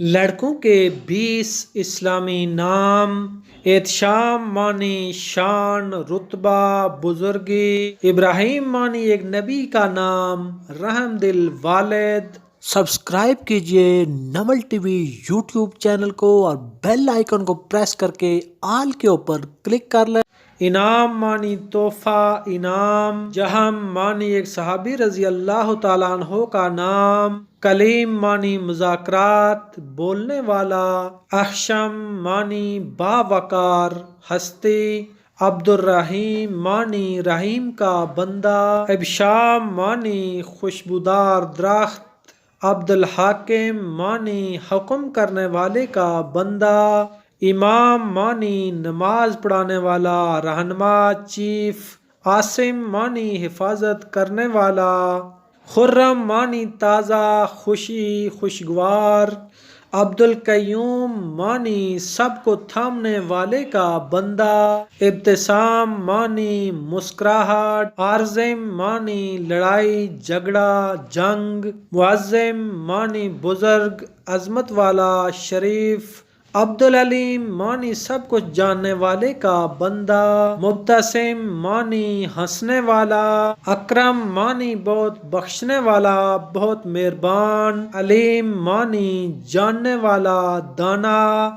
لڑکوں کے 20 اسلامی نام: احتشام معنی شان، رتبہ، بزرگی۔ ابراہیم معنی ایک نبی کا نام، رحم دل والد۔ سبسکرائب کیجئے Namal T V YouTube channel کو اور بیل آئیکن کو پریس کر کے آل کے اوپر کلک کر لیں۔ انعام معنی تحفہ، انعام۔ جہم معنی ایک صحابی رضی اللہ تعالیٰ عنہ کا نام۔ کلیم معنی مذاکرات، بولنے والا۔ احشم معنی باوقار، ہستی۔ عبد الرحیم معنی رحیم کا بندہ۔ ابشام معنی خوشبودار درخت۔ عبد الحاکم معنی حکم کرنے والے کا بندہ۔ امام معنی نماز پڑھانے والا، رہنما، چیف۔ عاصم معنی حفاظت کرنے والا۔ خرم معنی تازہ، خوشی، خوشگوار۔ عبد القیوم معنی سب کو تھامنے والے کا بندہ۔ ابتسام معنی مسکراہٹ۔ عارضم معنی لڑائی، جھگڑا، جنگ۔ معظم معنی بزرگ، عظمت والا، شریف۔ عبد العلیم معنی سب کچھ جاننے والے کا بندہ۔ مبتسم معنی ہنسنے والا۔ اکرم معنی بہت بخشنے والا، بہت مہربان۔ علیم معنی جاننے والا، دانا۔